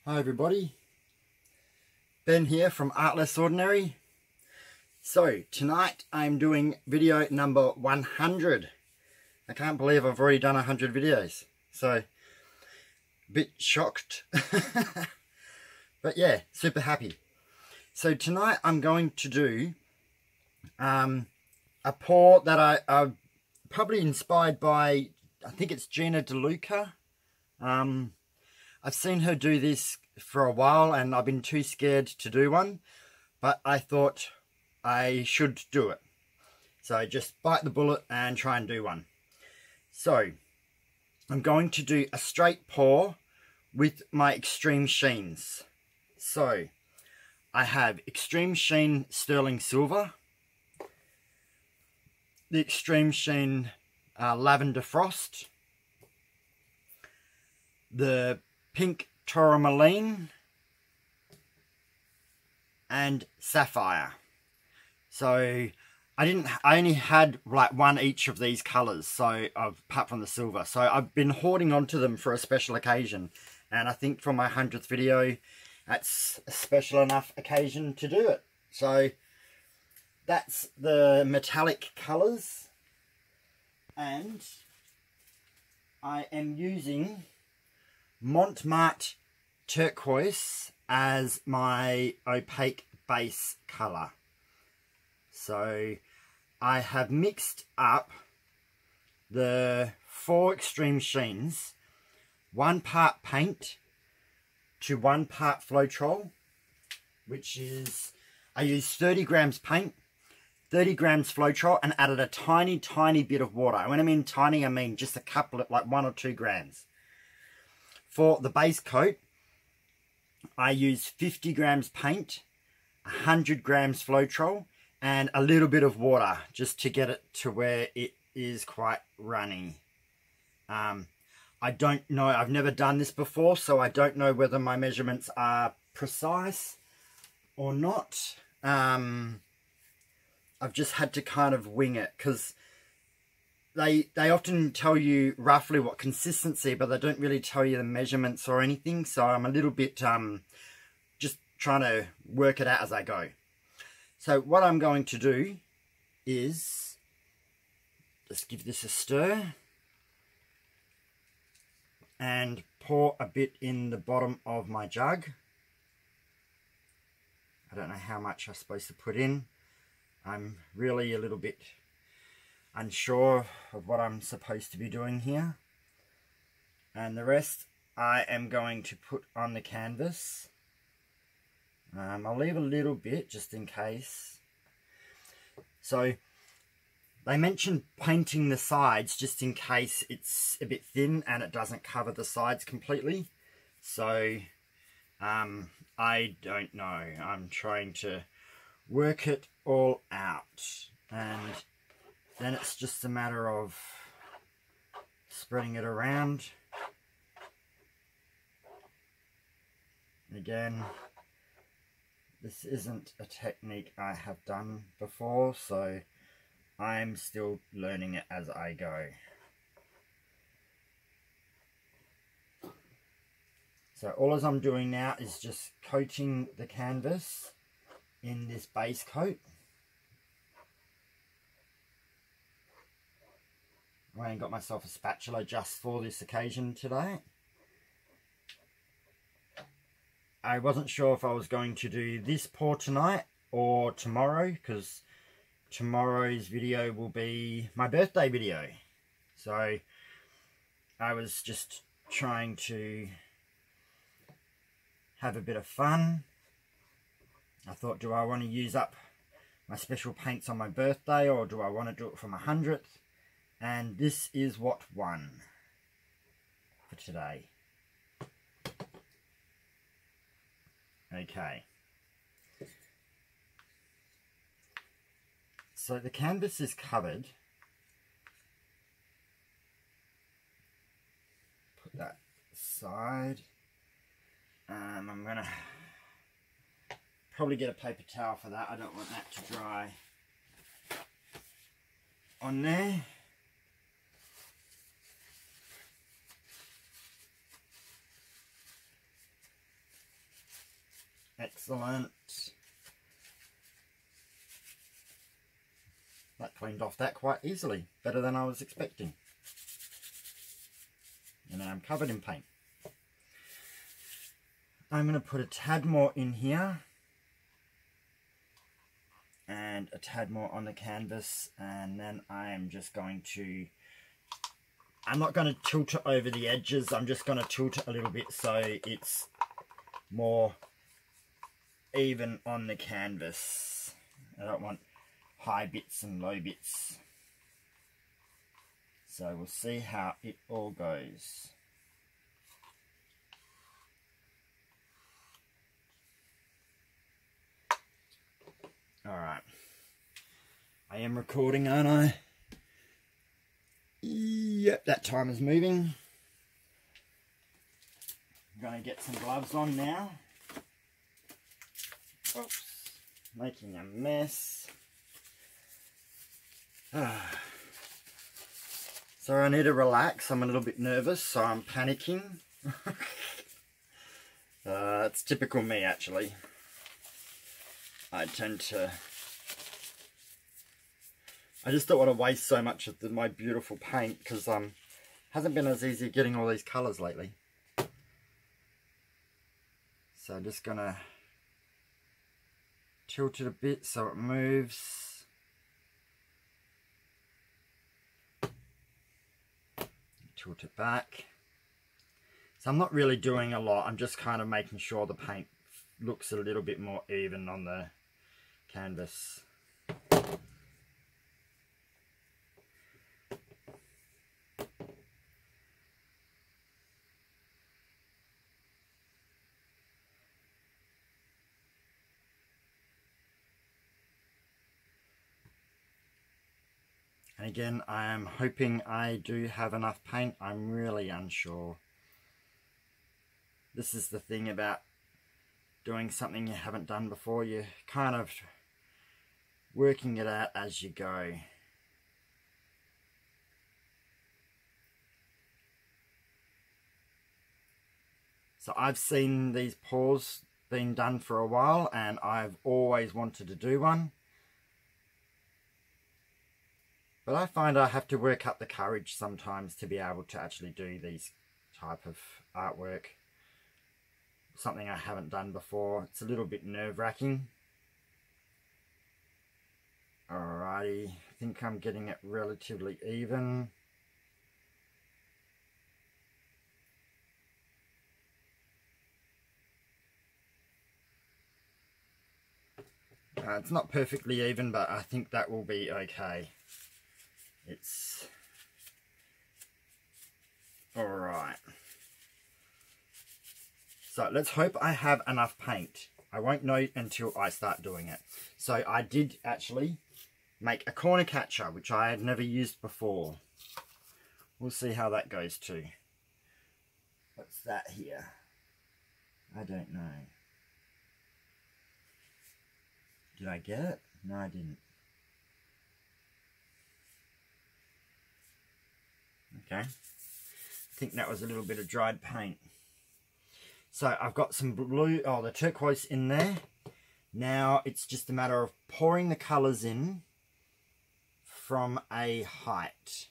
Hi everybody, Ben here from Art Less Ordinary. So tonight I'm doing video number 100. I can't believe I've already done 100 videos, so a bit shocked. But yeah, super happy. So tonight I'm going to do a pour that I probably inspired by, I think it's Gina deluca. I've seen her do this for a while and I've been too scared to do one, but I thought I should do it. So just bite the bullet and try and do one. So I'm going to do a straight pour with my Extreme Sheens. So I have Extreme Sheen Sterling Silver, the Extreme Sheen Lavender Frost, the pink tourmaline, and sapphire. So I only had like one each of these colors, so apart from the silver. So I've been hoarding onto them for a special occasion, and I think for my 100th video that's a special enough occasion to do it. So that's the metallic colors, and I am using marte turquoise as my opaque base color. So I have mixed up the 4 Extreme Sheens, 1 part paint to 1 part floetrol, which is, I used 30 grams paint, 30 grams floetrol, and added a tiny bit of water. And when I mean tiny, I mean just a couple of, like 1 or 2 grams. For the base coat, I use 50 grams paint, 100 grams floetrol, and a little bit of water just to get it to where it is quite runny. I don't know, I've never done this before, so I don't know whether my measurements are precise or not. I've just had to kind of wing it, because they often tell you roughly what consistency, but they don't really tell you the measurements or anything. So I'm a little bit just trying to work it out as I go. So what I'm going to do is just give this a stir and pour a bit in the bottom of my jug. I don't know how much I'm supposed to put in. I'm really a little bit unsure of what I'm supposed to be doing here, and the rest I am going to put on the canvas. I'll leave a little bit just in case. So they mentioned painting the sides just in case it's a bit thin and it doesn't cover the sides completely. So I don't know, I'm trying to work it all out, and then it's just a matter of spreading it around. Again, this isn't a technique I have done before, so I'm still learning it as I go. So all as I'm doing now is just coating the canvas in this base coat. I went and got myself a spatula just for this occasion today. I wasn't sure if I was going to do this pour tonight or tomorrow, because tomorrow's video will be my birthday video. So I was just trying to have a bit of fun. I thought, do I want to use up my special paints on my birthday, or do I want to do it for my 100th? And this is what won for today. Okay. So the canvas is covered. Put that aside. I'm going to probably get a paper towel for that. I don't want that to dry on there. Excellent. That cleaned off that quite easily, better than I was expecting. And now I'm covered in paint. I'm going to put a tad more in here and a tad more on the canvas, and then I am just going to, I'm not going to tilt it over the edges, I'm just going to tilt it a little bit so it's more even on the canvas. I don't want high bits and low bits. So we'll see how it all goes. Alright. I am recording, aren't I? Yep, that time is moving. I'm going to get some gloves on now. Oops. Making a mess. So I need to relax. I'm a little bit nervous, so I'm panicking. It's typical me, actually. I just don't want to waste so much of my beautiful paint, because hasn't been as easy getting all these colours lately. So I'm just gonna tilt it a bit so it moves. Tilt it back. So I'm not really doing a lot, I'm just kind of making sure the paint looks a little bit more even on the canvas. And again, I am hoping I do have enough paint. I'm really unsure. This is the thing about doing something you haven't done before. You're kind of working it out as you go. So I've seen these pours being done for a while, and I've always wanted to do one. But I find I have to work up the courage sometimes to be able to actually do these type of artwork. Something I haven't done before. It's a little bit nerve-wracking. Alrighty, I think I'm getting it relatively even. It's not perfectly even, but I think that will be okay. It's alright. So let's hope I have enough paint. I won't know until I start doing it. So I did actually make a corner catcher, which I had never used before. We'll see how that goes too. What's that here? I don't know. Did I get it? No, I didn't. Okay. I think that was a little bit of dried paint. So I've got some blue, the turquoise in there. Now it's just a matter of pouring the colours in from a height.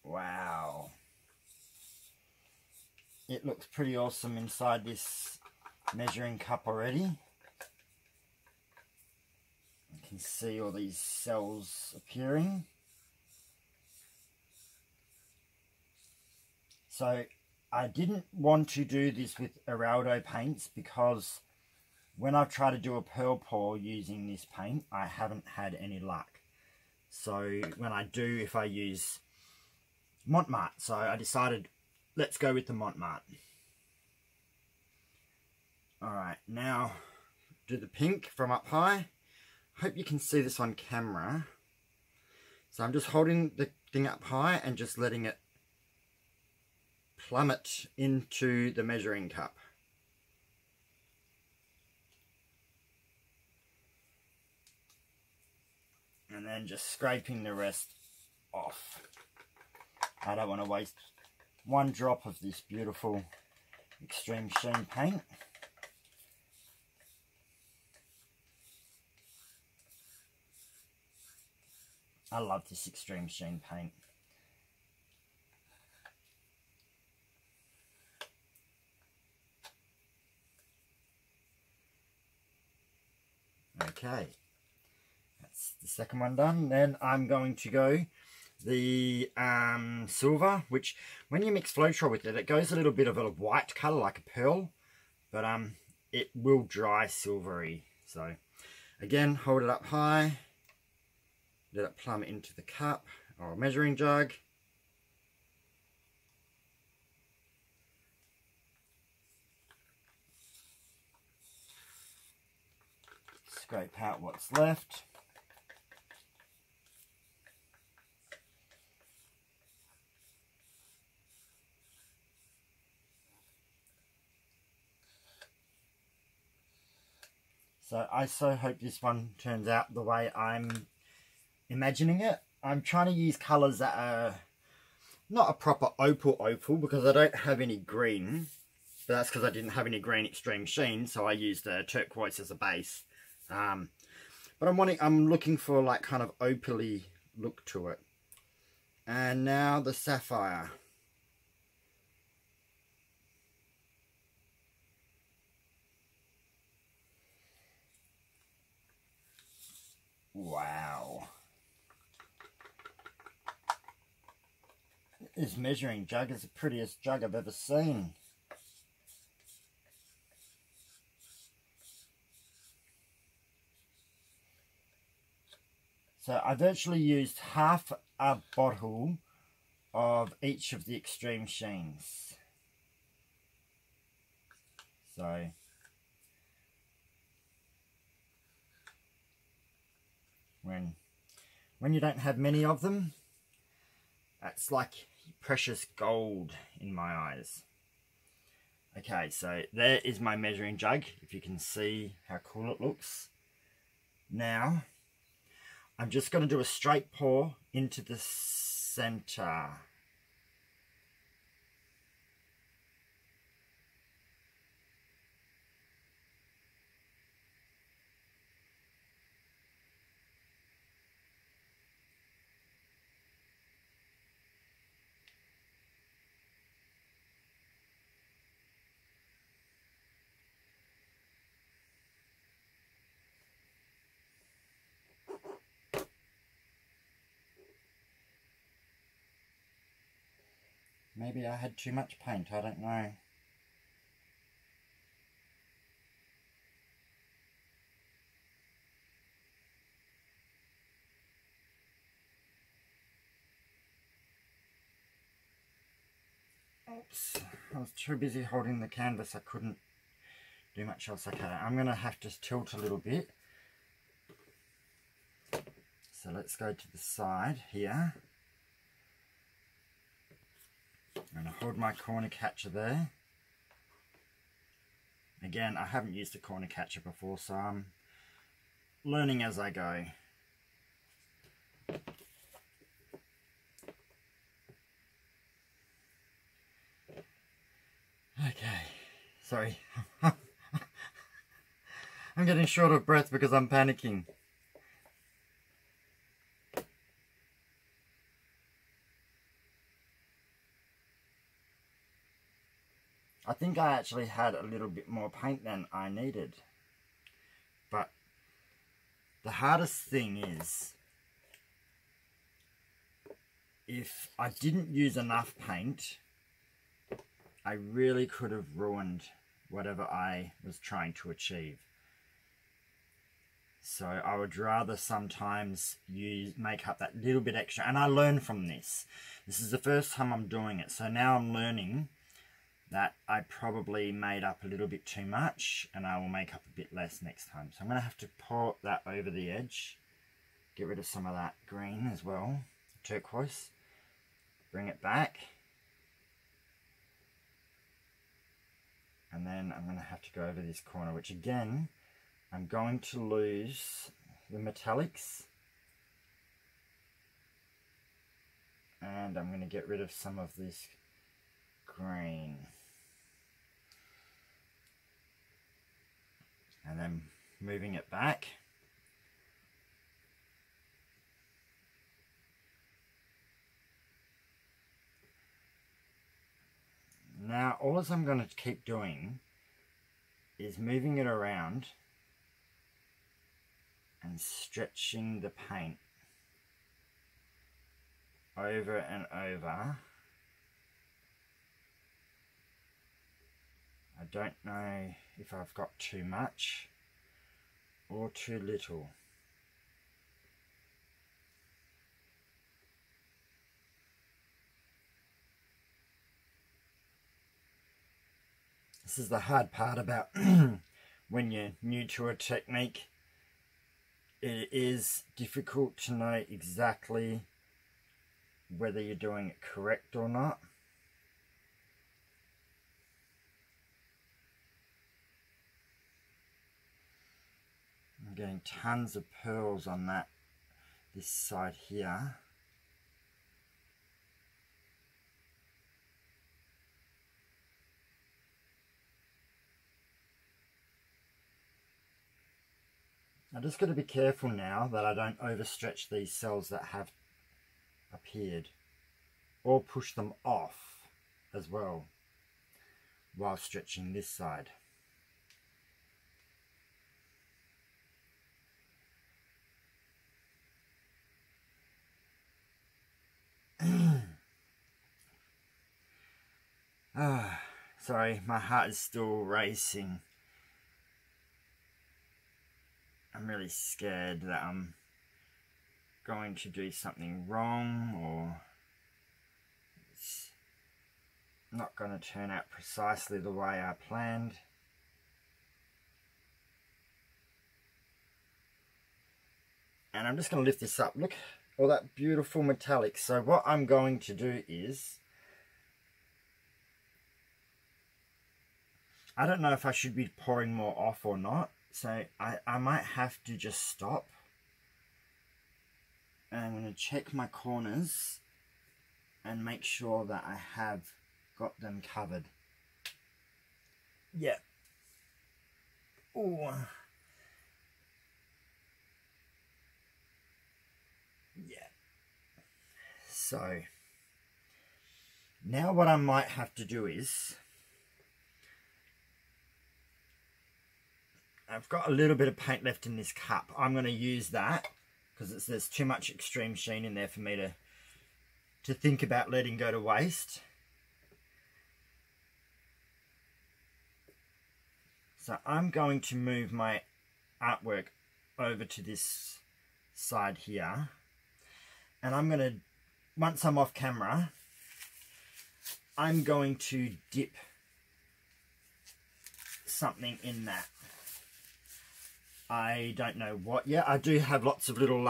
Wow. It looks pretty awesome inside this measuring cup already. You can see all these cells appearing. So I didn't want to do this with Araldo paints because when I've tried to do a pearl pour using this paint, I haven't had any luck. So when I do, if I use Marte, so I decided let's go with the Marte. Alright, now do the pink from up high. Hope you can see this on camera. So I'm just holding the thing up high and just letting it plummet into the measuring cup. then just scraping the rest off. I don't want to waste one drop of this beautiful extreme sheen paint. I love this extreme sheen paint. Okay, that's the second one done. Then I'm going to go the silver, which when you mix floetrol with it, it goes a little bit of a white colour like a pearl, but it will dry silvery. So again, hold it up high, let it plumb into the cup or measuring jug. Scrape out what's left. So I so hope this one turns out the way I'm imagining it. I'm trying to use colours that are not a proper opal because I don't have any green. But that's because I didn't have any green extreme sheen, so I used turquoise as a base. But I'm looking for like kind of opally look to it. And now the sapphire. Wow. This measuring jug is the prettiest jug I've ever seen. So I virtually used half a bottle of each of the extreme sheens. So when you don't have many of them, that's like precious gold in my eyes. Okay, so there is my measuring jug, if you can see how cool it looks. Now I'm just going to do a straight pour into the center. Maybe I had too much paint, I don't know. Oops, I was too busy holding the canvas, I couldn't do much else. Okay, I'm going to have to tilt a little bit. So let's go to the side here. I'm going to hold my corner catcher there. Again, I haven't used a corner catcher before, so I'm learning as I go. Okay, sorry. I'm getting short of breath because I'm panicking. I think I actually had a little bit more paint than I needed. But the hardest thing is, if I didn't use enough paint, I really could have ruined whatever I was trying to achieve. So I would rather sometimes make up that little bit extra. And I learned from this. This is the first time I'm doing it. So now I'm learning that I probably made up a little bit too much, and I will make up a bit less next time. So I'm going to have to pour that over the edge. Get rid of some of that green as well, turquoise. Bring it back. And then I'm going to have to go over this corner, which again, I'm going to lose the metallics. And I'm going to get rid of some of this green. And then moving it back. Now all I'm going to keep doing is moving it around and stretching the paint over and over. I don't know if I've got too much or too little. This is the hard part about when you're new to a technique. It is difficult to know exactly whether you're doing it correct or not. I'm getting tons of pearls on this side here. I'm just going to be careful now that I don't overstretch these cells that have appeared, or push them off as well while stretching this side. Sorry, my heart is still racing. I'm really scared that I'm going to do something wrong, or it's not going to turn out precisely the way I planned. And I'm just going to lift this up. Look, all that beautiful metallic. So what I'm going to do is, I don't know if I should be pouring more off or not. So I might have to just stop. And I'm going to check my corners and make sure that I have got them covered. Yeah. Ooh. Yeah. So now what I might have to do is, I've got a little bit of paint left in this cup. I'm going to use that because there's too much extreme sheen in there for me to think about letting go to waste. So I'm going to move my artwork over to this side here. And I'm going to, once I'm off camera, I'm going to dip something in that. I don't know what yet. I do have lots of little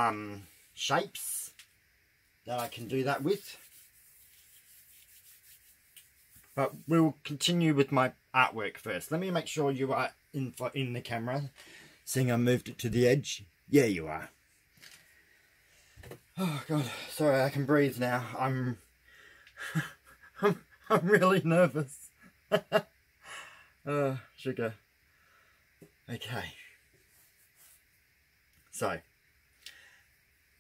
shapes that I can do that with. But we'll continue with my artwork first. Let me make sure you are in the camera. Seeing I moved it to the edge. Yeah, you are. Oh God, sorry, I can breathe now. I'm really nervous. Sugar. Okay. So,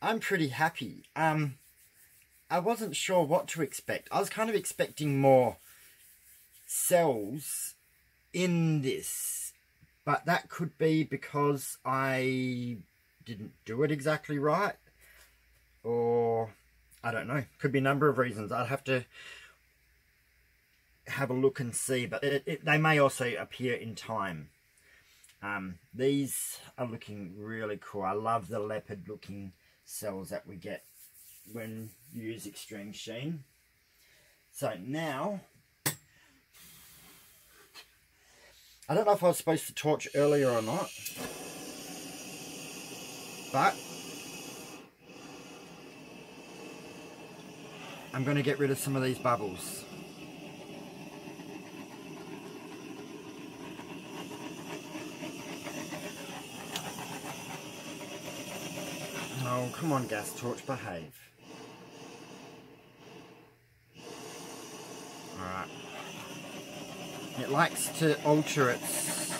I'm pretty happy. I wasn't sure what to expect. I was kind of expecting more cells in this, but that could be because I didn't do it exactly right, or I don't know. Could be a number of reasons. I'd have to have a look and see, but they may also appear in time. These are looking really cool. I love the leopard looking cells that we get when you use extreme sheen. So now, I don't know if I was supposed to torch earlier or not, but I'm going to get rid of some of these bubbles. Oh, come on, gas torch, behave. It likes to alter its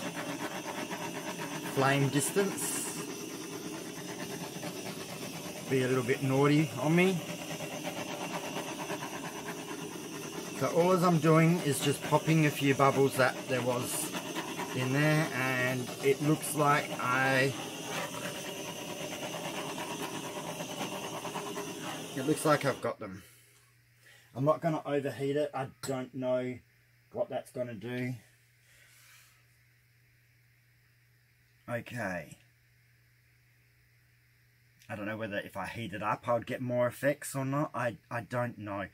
flame distance, be a little bit naughty on me. So all I'm doing is just popping a few bubbles that there was in there, and it looks like I've got them. I'm not going to overheat it. I don't know what that's going to do. Okay. I don't know whether if I heat it up I would get more effects or not. I don't know.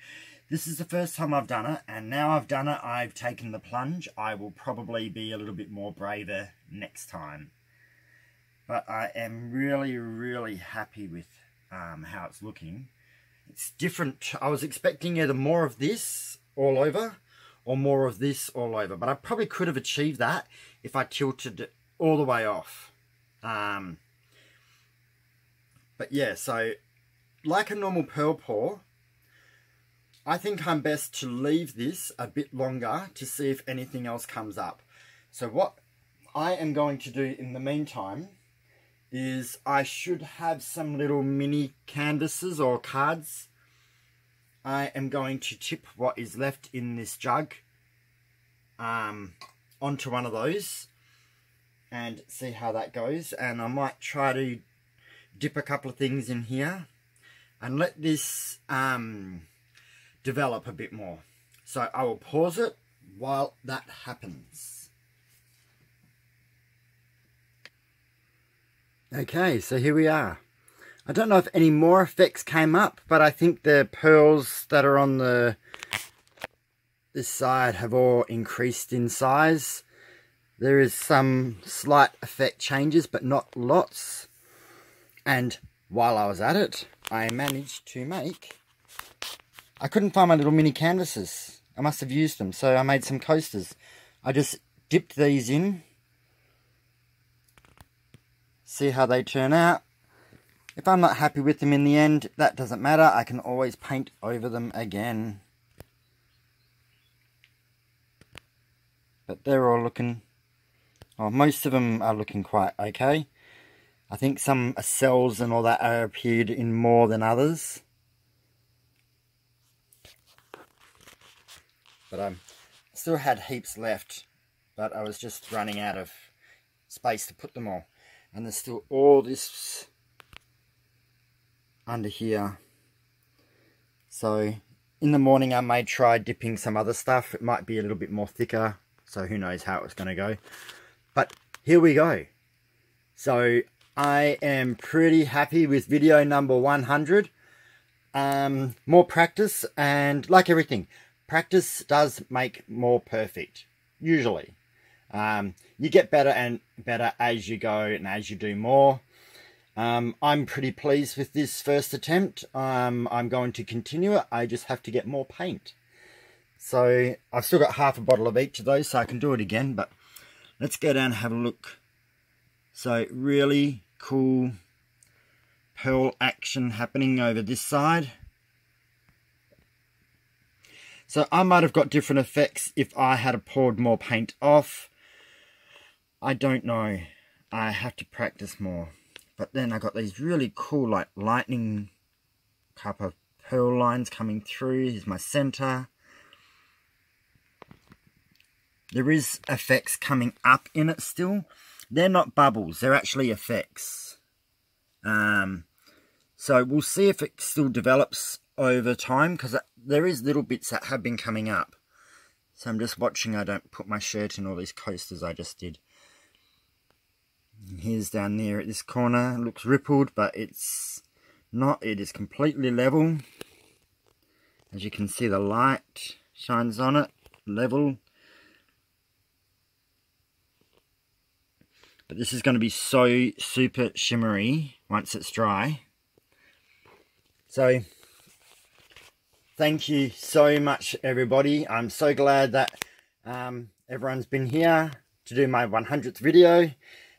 This is the first time I've done it, and now I've done it, I've taken the plunge. I will probably be a little bit more braver next time. But I am really, really happy with how it's looking. It's different. I was expecting either more of this all over or more of this all over. But I probably could have achieved that if I tilted it all the way off. But yeah, so like a normal pearl pour, I think I'm best to leave this a bit longer to see if anything else comes up. So what I am going to do in the meantime is I should have some little mini canvases or cards. I am going to tip what is left in this jug onto one of those and see how that goes. And I might try to dip a couple of things in here and let this develop a bit more. So I will pause it while that happens. Okay, so here we are. I don't know if any more effects came up, but I think the pearls that are on this side have all increased in size. There is some slight effect changes, but not lots. And while I was at it, I managed to make... I couldn't find my little mini canvases. I must have used them, so I made some coasters. I just dipped these in. See how they turn out. If I'm not happy with them in the end, that doesn't matter. I can always paint over them again. But they're all looking... well, most of them are looking quite okay. I think some cells and all that are appeared in more than others. But I still had heaps left, but I was just running out of space to put them all. And there's still all this under here. So in the morning I may try dipping some other stuff. It might be a little bit more thicker, so who knows how it's going to go. But here we go. So I am pretty happy with video number 100. More practice, and like everything, practice does make more perfect, usually. You get better and better as you go and as you do more. I'm pretty pleased with this first attempt. I'm going to continue it. I just have to get more paint. So I've still got half a bottle of each of those, so I can do it again. But let's go down and have a look. So really cool pearl action happening over this side. So I might have got different effects if I had poured more paint off. I don't know. I have to practice more. But then I got these really cool like lightning type of pearl lines coming through. Here's my center. There is effects coming up in it still. They're not bubbles. They're actually effects. So we'll see if it still develops over time, because there is little bits that have been coming up. So I'm just watching I don't put my shirt in all these coasters I just did. And here's down there at this corner. It looks rippled, but it's not. It is completely level. As you can see, the light shines on it, level. But this is going to be so super shimmery once it's dry. So thank you so much, everybody. I'm so glad that everyone's been here to do my 100th video.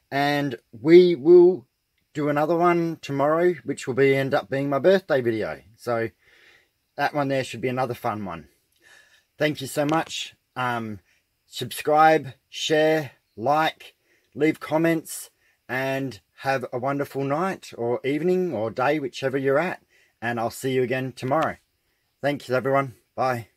And we will do another one tomorrow, which will end up being my birthday video. So that one there should be another fun one. Thank you so much. subscribe, share, like, leave comments, and have a wonderful night or evening or day, whichever you're at. And I'll see you again tomorrow. Thanks, everyone. Bye.